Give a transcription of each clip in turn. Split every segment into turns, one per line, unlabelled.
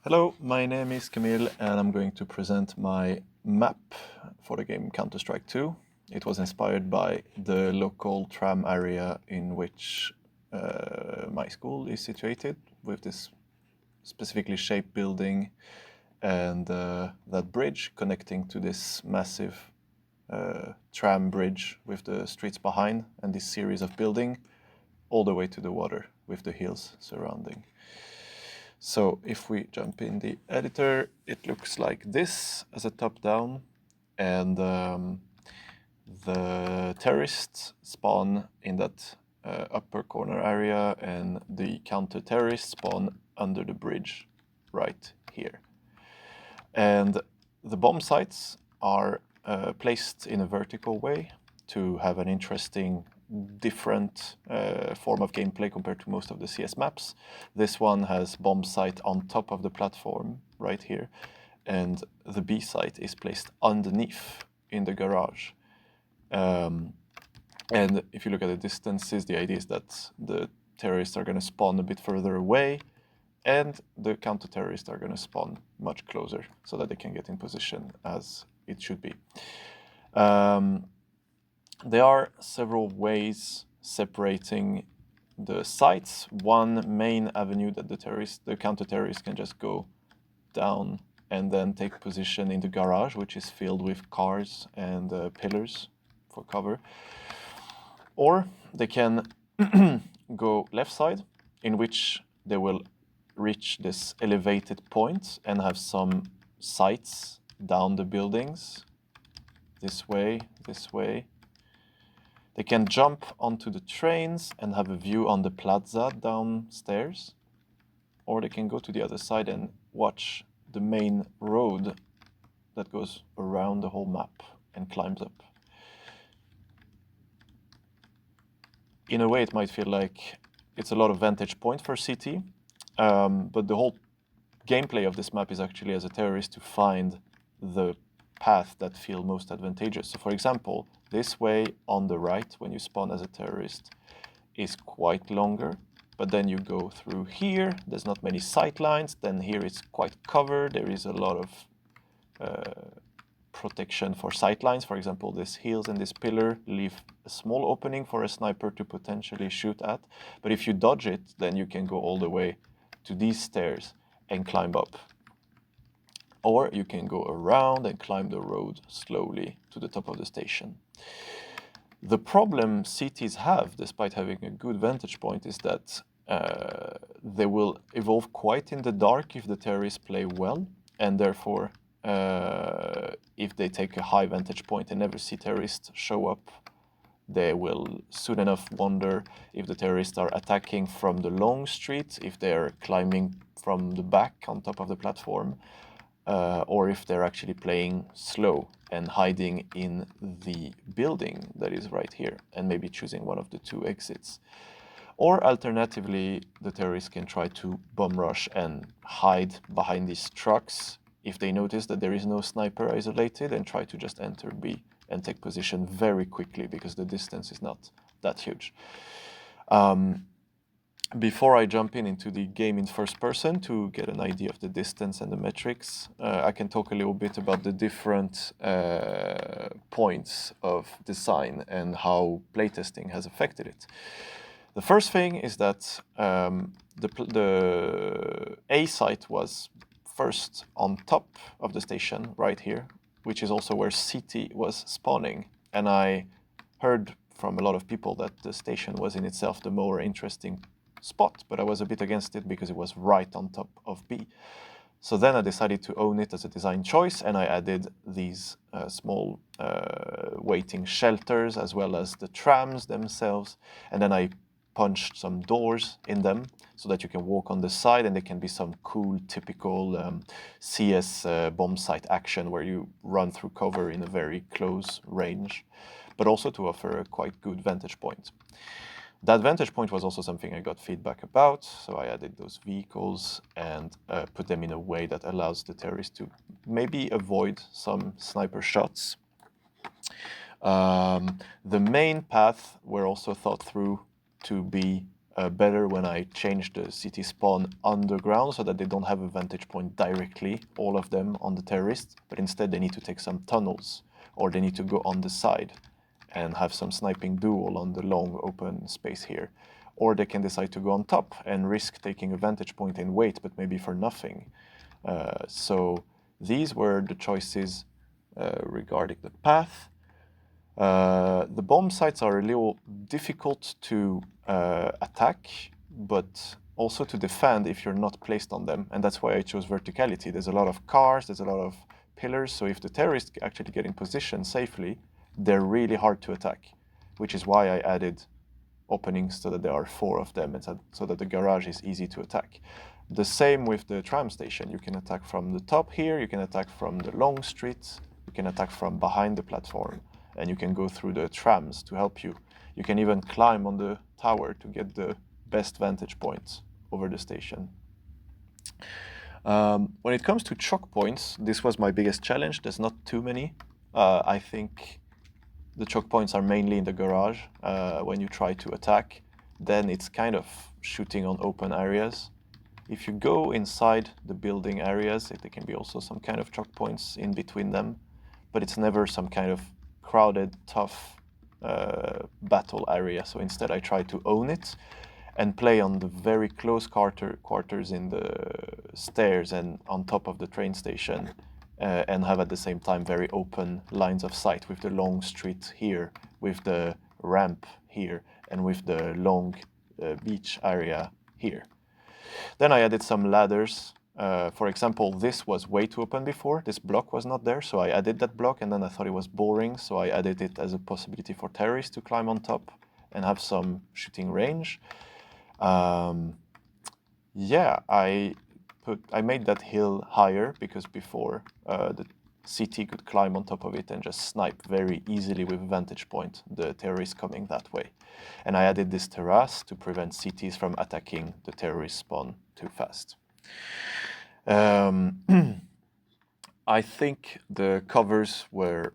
Hello, my name is Camille and I'm going to present my map for the game Counter-Strike 2. It was inspired by the local tram area in which my school is situated, with this specifically shaped building and that bridge connecting to this massive tram bridge with the streets behind and this series of building all the way to the water with the hills surrounding. So if we jump in the editor, it looks like this as a top-down, and the terrorists spawn in that upper corner area, and the counter-terrorists spawn under the bridge right here. And the bomb sites are placed in a vertical way to have an interesting different form of gameplay compared to most of the CS maps. This one has bomb site on top of the platform right here, and the B site is placed underneath in the garage. And if you look at the distances, the idea is that the terrorists are going to spawn a bit further away, and the counter-terrorists are going to spawn much closer so that they can get in position as it should be. There are several ways separating the sites. One main avenue that the counter-terrorists can just go down and then take position in the garage, which is filled with cars and pillars for cover. Or they can go left side, in which they will reach this elevated point and have some sights down the buildings, this way. They can jump onto the trains and have a view on the plaza downstairs, or they can go to the other side and watch the main road that goes around the whole map and climbs up. In a way, it might feel like it's a lot of vantage point for CT, but the whole gameplay of this map is actually, as a terrorist, to find the path that feel most advantageous. So for example, this way on the right, when you spawn as a terrorist, is quite longer, but then you go through here, there's not many sight lines, then here it's quite covered, there is a lot of protection for sight lines. For example, these hills and this pillar leave a small opening for a sniper to potentially shoot at, but if you dodge it, then you can go all the way to these stairs and climb up. Or you can go around and climb the road slowly to the top of the station. The problem CTs have, despite having a good vantage point, is that they will evolve quite in the dark if the terrorists play well, and therefore if they take a high vantage point and never see terrorists show up, they will soon enough wonder if the terrorists are attacking from the long street, if they're climbing from the back on top of the platform, or if they're actually playing slow and hiding in the building that is right here, and maybe choosing one of the two exits. Or alternatively, the terrorists can try to bomb rush and hide behind these trucks if they notice that there is no sniper isolated, and try to just enter B and take position very quickly because the distance is not that huge. Before I jump into the game in first person to get an idea of the distance and the metrics, I can talk a little bit about the different points of design and how playtesting has affected it. The first thing is that the A site was first on top of the station right here, which is also where CT was spawning. And I heard from a lot of people that the station was in itself the more interesting spot, but I was a bit against it because it was right on top of B. So then I decided to own it as a design choice, and I added these small waiting shelters as well as the trams themselves, and then I punched some doors in them so that you can walk on the side, and there can be some cool typical CS bomb site action where you run through cover in a very close range, but also to offer a quite good vantage point. That vantage point was also something I got feedback about, so I added those vehicles and put them in a way that allows the terrorists to maybe avoid some sniper shots. The main path were also thought through to be better when I change the city spawn underground so that they don't have a vantage point directly, all of them, on the terrorists, but instead they need to take some tunnels, or they need to go on the side and have some sniping duel on the long open space here. Or they can decide to go on top and risk taking a vantage point and wait, but maybe for nothing. So these were the choices regarding the path. The bomb sites are a little difficult to attack, but also to defend if you're not placed on them. And that's why I chose verticality. There's a lot of cars, there's a lot of pillars. So if the terrorists actually get in position safely, they're really hard to attack, which is why I added openings so that there are 4 of them, and so that the garage is easy to attack. The same with the tram station. You can attack from the top here, you can attack from the long street, you can attack from behind the platform, and you can go through the trams to help you. You can even climb on the tower to get the best vantage point over the station. When it comes to choke points, this was my biggest challenge. There's not too many. I think the choke points are mainly in the garage. When you try to attack, then it's kind of shooting on open areas. If you go inside the building areas, there can be also some kind of choke points in between them, but it's never some kind of crowded, tough battle area. So instead I try to own it and play on the very close quarters in the stairs and on top of the train station, and have at the same time very open lines of sight with the long street here, with the ramp here, and with the long beach area here. Then I added some ladders. For example, this was way too open before. This block was not there, so I added that block, and then I thought it was boring, so I added it as a possibility for terrorists to climb on top and have some shooting range. Yeah, I made that hill higher because before the CT could climb on top of it and just snipe very easily with vantage point the terrorists coming that way. And I added this terrace to prevent CTs from attacking the terrorist spawn too fast. I think the covers were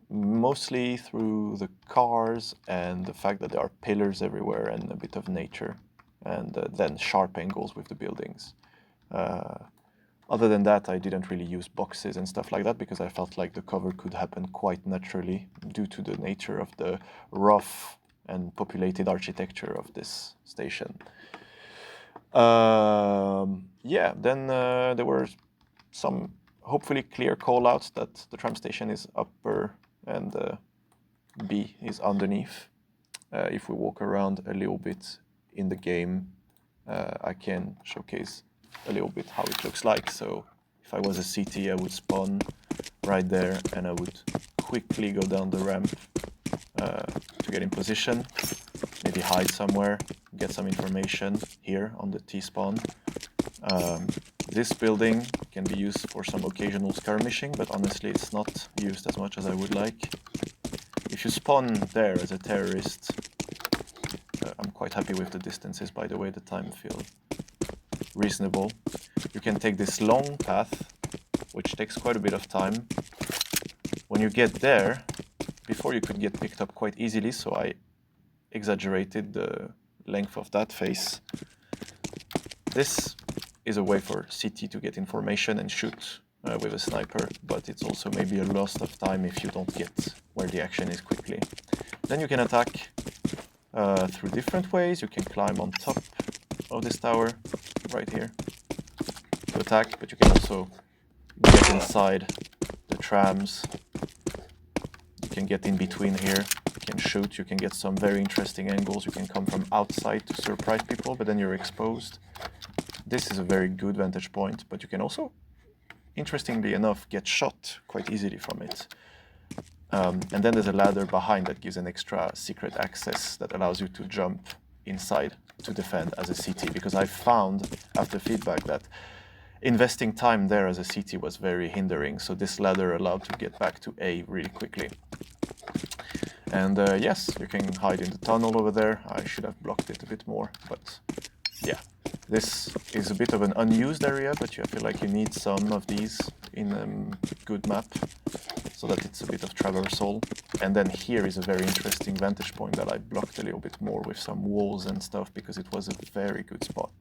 mostly through the cars and the fact that there are pillars everywhere and a bit of nature, and then sharp angles with the buildings. Other than that, I didn't really use boxes and stuff like that because I felt like the cover could happen quite naturally due to the nature of the rough and populated architecture of this station. Yeah, then there were some hopefully clear call-outs that the tram station is upper and B is underneath. If we walk around a little bit in the game, I can showcase a little bit how it looks like. So if I was a CT, I would spawn right there and I would quickly go down the ramp to get in position, maybe hide somewhere, get some information here on the T-spawn. This building can be used for some occasional skirmishing, but honestly it's not used as much as I would like. If you spawn there as a terrorist, I'm quite happy with the distances, by the way, the time feels reasonable. You can take this long path, which takes quite a bit of time. When you get there, before you could get picked up quite easily, so I exaggerated the length of that face. This is a way for CT to get information and shoot with a sniper, but it's also maybe a loss of time if you don't get where the action is quickly. Then you can attack through different ways. You can climb on top of this tower right here to attack, but you can also get inside the trams. You can get in between here, you can shoot, you can get some very interesting angles. You can come from outside to surprise people, but then you're exposed. This is a very good vantage point, but you can also, interestingly enough, get shot quite easily from it. And then there's a ladder behind that gives an extra secret access that allows you to jump inside to defend as a CT, because I found after feedback that investing time there as a CT was very hindering, so this ladder allowed to get back to A really quickly. And yes, you can hide in the tunnel over there. I should have blocked it a bit more, but yeah, This is a bit of an unused area, but I feel like you need some of these in a good map, so that it's a bit of traversal. And then here is a very interesting vantage point that I blocked a little bit more with some walls and stuff, because it was a very good spot.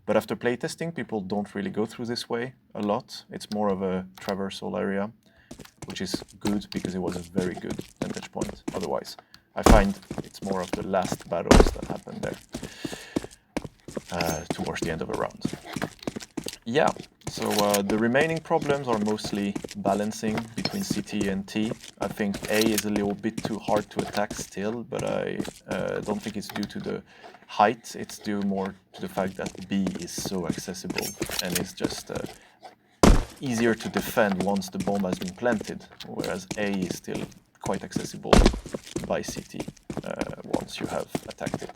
But after playtesting, people don't really go through this way a lot. It's more of a traversal area, which is good because it was a very good vantage point otherwise. I find it's more of the last battles that happened there towards the end of a round. Yeah, so the remaining problems are mostly balancing between CT and T. I think A is a little bit too hard to attack still, but I don't think it's due to the height. It's due more to the fact that B is so accessible and it's just easier to defend once the bomb has been planted, whereas A is still quite accessible by CT once you have attacked it.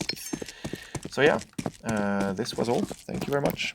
So yeah, this was all. Thank you very much.